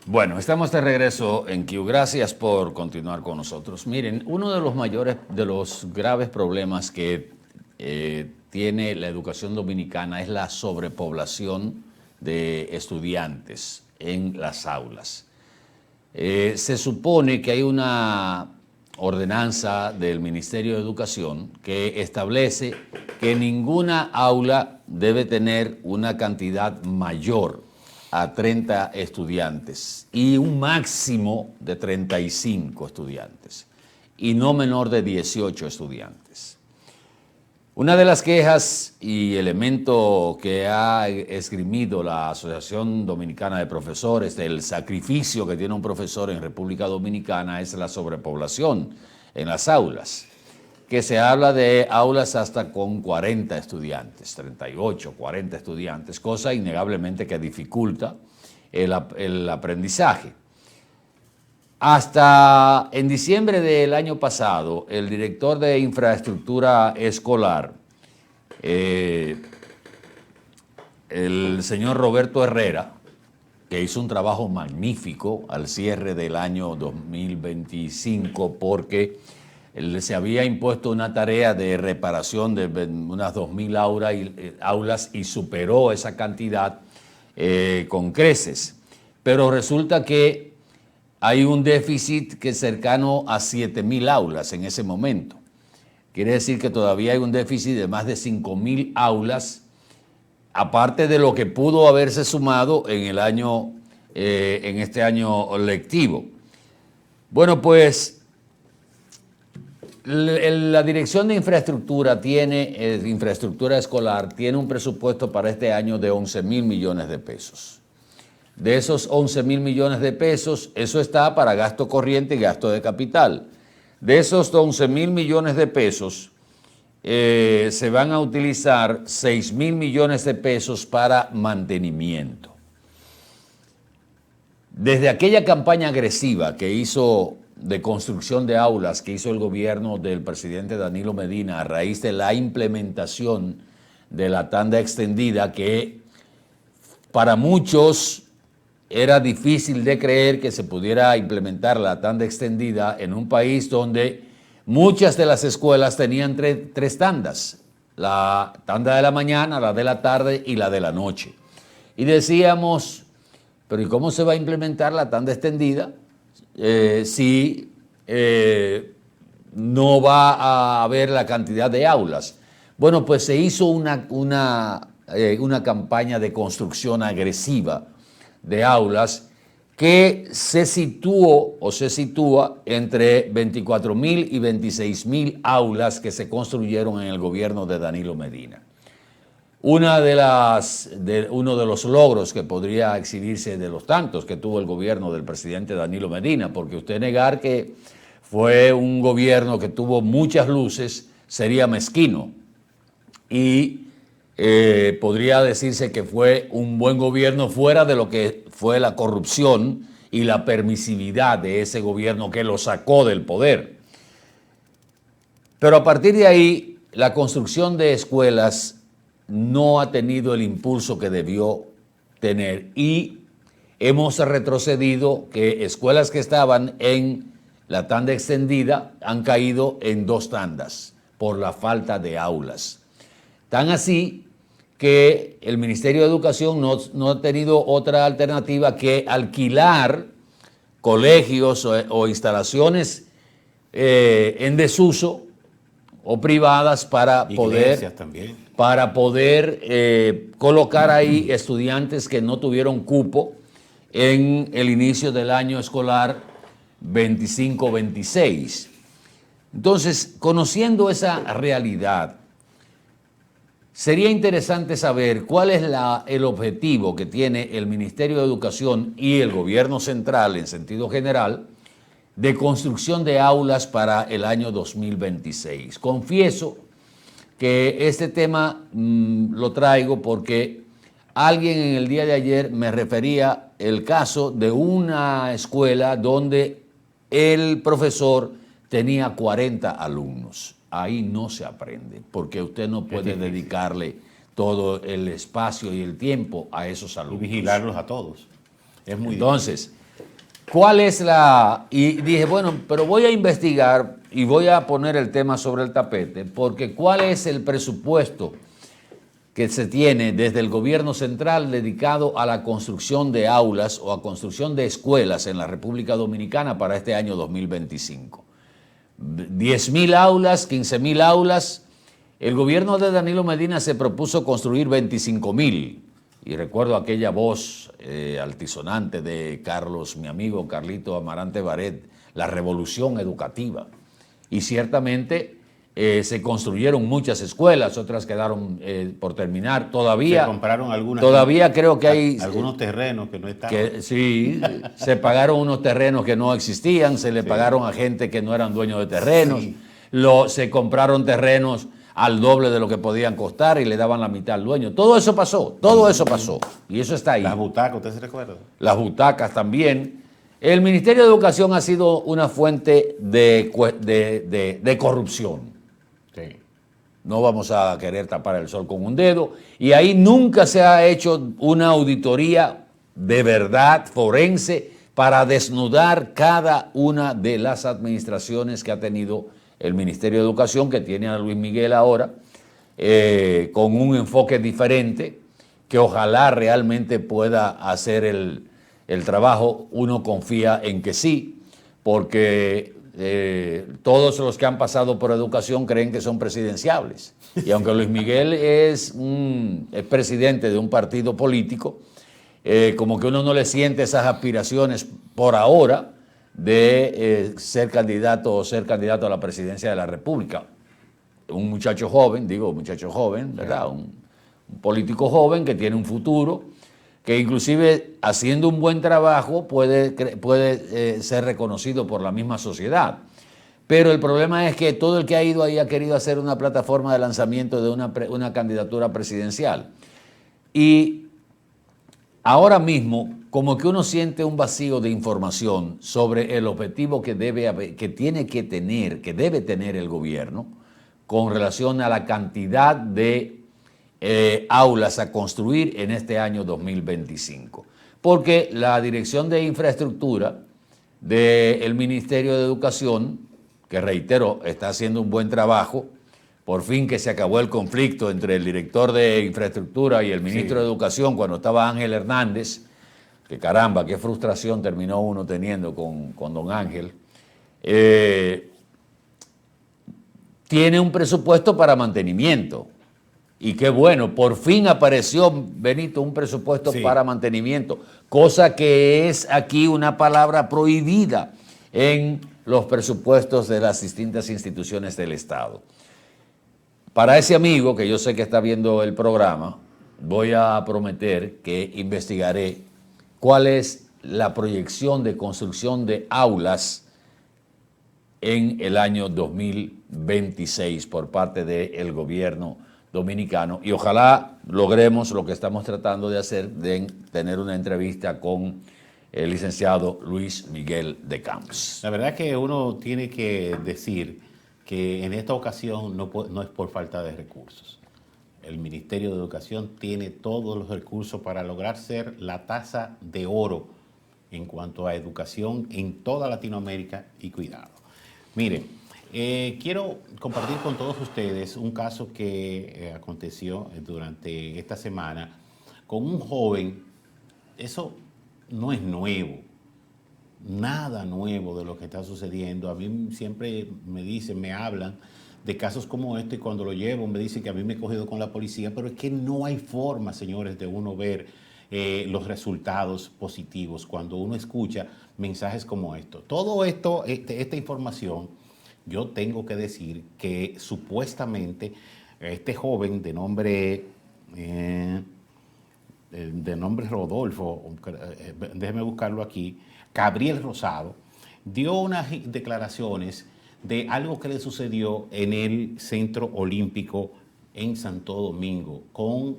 Bueno, estamos de regreso en Q. Gracias por continuar con nosotros. Miren, uno de los graves problemas que tiene la educación dominicana es la sobrepoblación de estudiantes en las aulas. Se supone que hay una ordenanza del Ministerio de Educación que establece que ninguna aula debe tener una cantidad mayor a 30 estudiantes y un máximo de 35 estudiantes y no menor de 18 estudiantes. Una de las quejas y elemento que ha esgrimido la Asociación Dominicana de Profesores del sacrificio que tiene un profesor en República Dominicana es la sobrepoblación en las aulas, que se habla de aulas hasta con 40 estudiantes, 38, 40 estudiantes, cosa innegablemente que dificulta el aprendizaje. Hasta en diciembre del año pasado, el director de infraestructura escolar, el señor Roberto Herrera, que hizo un trabajo magnífico al cierre del año 2025 porque se había impuesto una tarea de reparación de unas 2.000 aulas y superó esa cantidad con creces. Pero resulta que hay un déficit que es cercano a 7.000 aulas en ese momento. Quiere decir que todavía hay un déficit de más de 5.000 aulas, aparte de lo que pudo haberse sumado en este año lectivo. Bueno, pues la Dirección de Infraestructura infraestructura escolar, tiene un presupuesto para este año de 11.000 millones de pesos. De esos 11.000 millones de pesos, eso está para gasto corriente y gasto de capital. De esos 11.000 millones de pesos, se van a utilizar 6.000 millones de pesos para mantenimiento. Desde aquella campaña agresiva que hizo de construcción de aulas que hizo el gobierno del presidente Danilo Medina a raíz de la implementación de la tanda extendida, que para muchos era difícil de creer que se pudiera implementar la tanda extendida en un país donde muchas de las escuelas tenían tres tandas, la tanda de la mañana, la de la tarde y la de la noche. Y decíamos, pero ¿y cómo se va a implementar la tanda extendida si no va a haber la cantidad de aulas? Bueno, pues se hizo una campaña de construcción agresiva de aulas que se sitúa entre 24.000 y 26.000 aulas que se construyeron en el gobierno de Danilo Medina. Uno de los logros que podría exhibirse de los tantos que tuvo el gobierno del presidente Danilo Medina, porque usted negar que fue un gobierno que tuvo muchas luces sería mezquino y podría decirse que fue un buen gobierno fuera de lo que fue la corrupción y la permisividad de ese gobierno que lo sacó del poder. Pero a partir de ahí, la construcción de escuelas no ha tenido el impulso que debió tener y hemos retrocedido, que escuelas que estaban en la tanda extendida han caído en 2 tandas por la falta de aulas. Tan así que el Ministerio de Educación no ha tenido otra alternativa que alquilar colegios o instalaciones en desuso o privadas para poder colocar ahí estudiantes que no tuvieron cupo en el inicio del año escolar 25-26. Entonces, conociendo esa realidad, sería interesante saber cuál es el objetivo que tiene el Ministerio de Educación y el gobierno central en sentido general de construcción de aulas para el año 2026. Confieso que este tema lo traigo porque alguien en el día de ayer me refería el caso de una escuela donde el profesor tenía 40 alumnos. Ahí no se aprende, porque usted no puede dedicarle todo el espacio y el tiempo a esos alumnos. Y vigilarlos a todos. Es muy difícil. ¿Cuál es la...? Y dije, bueno, pero voy a investigar y voy a poner el tema sobre el tapete, porque ¿cuál es el presupuesto que se tiene desde el gobierno central dedicado a la construcción de aulas o a construcción de escuelas en la República Dominicana para este año 2025? 10.000 aulas, 15.000 aulas. El gobierno de Danilo Medina se propuso construir 25.000. Y recuerdo aquella voz altisonante de Carlos, mi amigo Carlito Amarante Baret, la revolución educativa. Y ciertamente se construyeron muchas escuelas, otras quedaron por terminar. Todavía se compraron algunas. Todavía creo que hay algunos terrenos que no estaban. Sí, se pagaron unos terrenos que no existían, se le pagaron a gente que no eran dueños de terrenos, se compraron terrenos al doble de lo que podían costar y le daban la mitad al dueño. Todo eso pasó, y eso está ahí. Las butacas, ¿usted se recuerda? Las butacas también. El Ministerio de Educación ha sido una fuente de corrupción. Sí. No vamos a querer tapar el sol con un dedo. Y ahí nunca se ha hecho una auditoría de verdad forense para desnudar cada una de las administraciones que ha tenido el Ministerio de Educación, que tiene a Luis Miguel ahora, con un enfoque diferente, que ojalá realmente pueda hacer el trabajo. Uno confía en que sí, porque todos los que han pasado por educación creen que son presidenciables. Y aunque Luis Miguel es presidente de un partido político, como que uno no le siente esas aspiraciones por ahora de ser candidato a la presidencia de la República. Un muchacho joven, ¿verdad? Un político joven que tiene un futuro, que inclusive haciendo un buen trabajo puede ser reconocido por la misma sociedad. Pero el problema es que todo el que ha ido ahí ha querido hacer una plataforma de lanzamiento de una candidatura presidencial. Y ahora mismo, como que uno siente un vacío de información sobre el objetivo que debe tener el gobierno con relación a la cantidad de aulas a construir en este año 2025. Porque la Dirección de Infraestructura del Ministerio de Educación, que reitero, está haciendo un buen trabajo, por fin que se acabó el conflicto entre el director de Infraestructura y el ministro de Educación cuando estaba Ángel Hernández, que caramba, qué frustración terminó uno teniendo con don Ángel. Tiene un presupuesto para mantenimiento. Y qué bueno, por fin apareció, Benito, un presupuesto para mantenimiento, cosa que es aquí una palabra prohibida en los presupuestos de las distintas instituciones del Estado. Para ese amigo, que yo sé que está viendo el programa, voy a prometer que investigaré cuál es la proyección de construcción de aulas en el año 2026 por parte del gobierno dominicano, y ojalá logremos lo que estamos tratando de hacer, de tener una entrevista con el licenciado Luis Miguel de Camps. La verdad que uno tiene que decir que en esta ocasión no es por falta de recursos. El Ministerio de Educación tiene todos los recursos para lograr ser la taza de oro en cuanto a educación en toda Latinoamérica y cuidado. Miren, quiero compartir con todos ustedes un caso que aconteció durante esta semana con un joven. Eso no es nuevo, nada nuevo de lo que está sucediendo. A mí siempre me hablan de casos como este, y cuando lo llevo me dicen que a mí me he cogido con la policía, pero es que no hay forma, señores, de uno ver los resultados positivos cuando uno escucha mensajes como estos. Todo esto, esta información, yo tengo que decir que supuestamente este joven de nombre Rodolfo, déjeme buscarlo aquí, Gabriel Rosado, dio unas declaraciones de algo que le sucedió en el Centro Olímpico en Santo Domingo con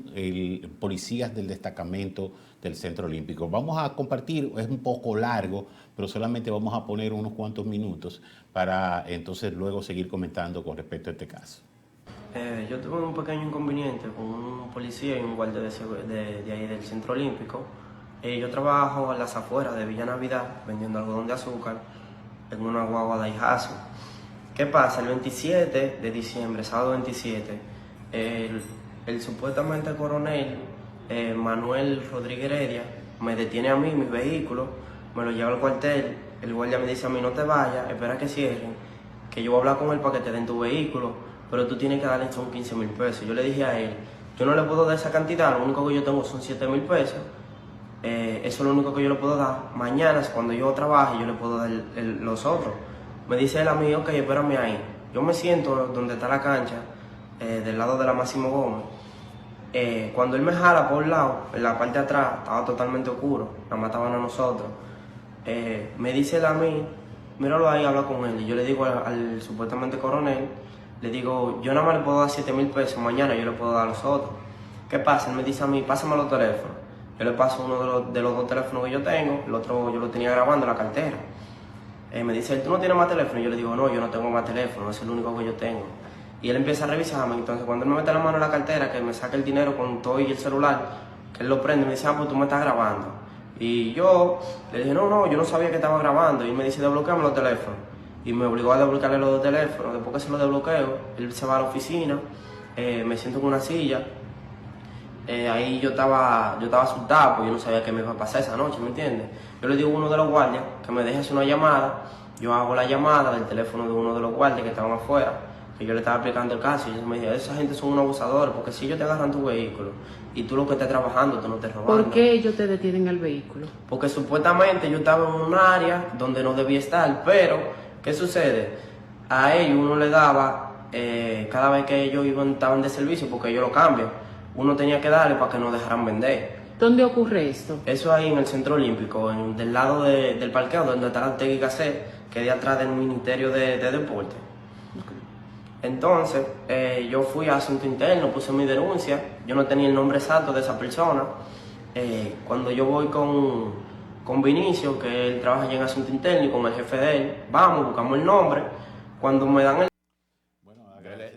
policías del destacamento del Centro Olímpico. Vamos a compartir, es un poco largo, pero solamente vamos a poner unos cuantos minutos para entonces luego seguir comentando con respecto a este caso. Yo tuve un pequeño inconveniente con un policía y un guardia de ahí del Centro Olímpico, Yo trabajo en las afueras de Villa Navidad vendiendo algodón de azúcar en una guagua de Daihatsu. ¿Qué pasa? El 27 de diciembre, sábado 27, el supuestamente coronel Manuel Rodríguez Heredia me detiene a mí, mi vehículo, me lo lleva al cuartel. El guardia me dice a mí: no te vayas, espera que cierren, que yo voy a hablar con él para que te den tu vehículo, pero tú tienes que darle son 15,000 pesos. Yo le dije a él: yo no le puedo dar esa cantidad, lo único que yo tengo son 7,000 pesos. Eso es lo único que yo le puedo dar. Mañana, cuando yo trabaje, yo le puedo dar los otros. Me dice él a mí: ok, espérame ahí. Yo me siento donde está la cancha, del lado de la Máximo Gómez. Cuando él me jala por un lado, en la parte de atrás estaba totalmente oscuro, la mataban a nosotros. Me dice él a mí: míralo ahí, habla con él. Y yo le digo al supuestamente coronel, le digo: yo nada más le puedo dar 7,000 pesos, mañana yo le puedo dar los otros. ¿Qué pasa? Él me dice a mí: pásame los teléfonos. Yo le paso uno de los dos teléfonos que yo tengo, el otro yo lo tenía grabando en la cartera. Me dice: ¿tú no tienes más teléfono? Yo le digo: no, yo no tengo más teléfono, es el único que yo tengo. Y él empieza a revisarme. Entonces cuando él me mete la mano en la cartera, que me saca el dinero con todo y el celular, que él lo prende, me dice: ah, pues tú me estás grabando. Y yo le dije: no, yo no sabía que estaba grabando. Y él me dice: desbloqueame los teléfonos. Y me obligó a desbloquearle los dos teléfonos. Después que se los desbloqueo, él se va a la oficina, me siento en una silla. Ahí yo estaba asustado, porque yo no sabía qué me iba a pasar esa noche, ¿me entiendes? Yo le digo a uno de los guardias que me deje hacer una llamada. Yo hago la llamada del teléfono de uno de los guardias que estaban afuera, que yo le estaba explicando el caso, y ellos me dijeron: esa gente son unos abusadores, porque si ellos te agarran tu vehículo y tú lo que estés trabajando, tú no te robando. ¿Por qué ellos te detienen el vehículo? Porque supuestamente yo estaba en un área donde no debía estar, pero ¿qué sucede? A ellos uno le daba, cada vez que ellos estaban de servicio, porque ellos lo cambian, uno tenía que darle para que no dejaran vender. ¿Dónde ocurre esto? Eso ahí en el Centro Olímpico, del lado del parqueo donde está la Ortega y Gasset, que es de atrás del Ministerio de Deporte. Okay. Entonces, yo fui a Asunto Interno, puse mi denuncia. Yo no tenía el nombre exacto de esa persona. Cuando yo voy con Vinicio, que él trabaja allá en Asunto Interno, y con el jefe de él, vamos, buscamos el nombre. Cuando me dan el...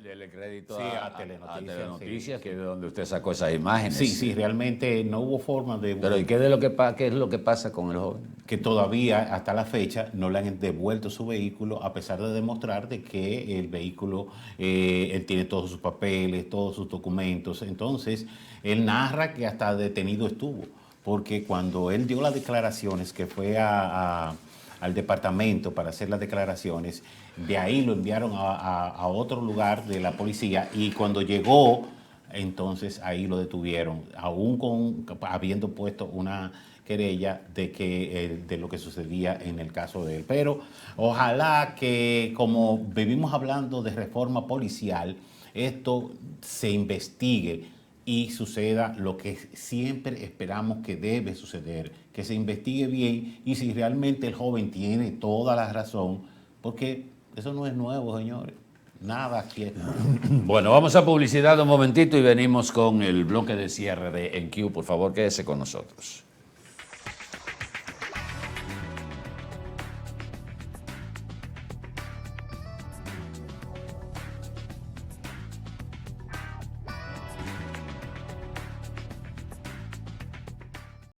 Dele crédito sí, a Telenoticias, sí, que es de donde usted sacó esas imágenes. Sí, realmente no hubo forma de... Pero ¿y qué es lo que pasa con el joven? Que todavía, hasta la fecha, no le han devuelto su vehículo, a pesar de demostrar de que el vehículo, él tiene todos sus papeles, todos sus documentos. Entonces, él narra que hasta detenido estuvo, porque cuando él dio las declaraciones, que fue al departamento para hacer las declaraciones, de ahí lo enviaron a otro lugar de la policía, y cuando llegó, entonces ahí lo detuvieron, aún habiendo puesto una querella de lo que sucedía en el caso de él. Pero ojalá que, como vivimos hablando de reforma policial, esto se investigue y suceda lo que siempre esperamos que debe suceder, que se investigue bien, y si realmente el joven tiene toda la razón, porque eso no es nuevo, señores. Nada aquí es nuevo. Bueno, vamos a publicidad un momentito y venimos con el bloque de cierre de EnQ. Por favor, quédese con nosotros.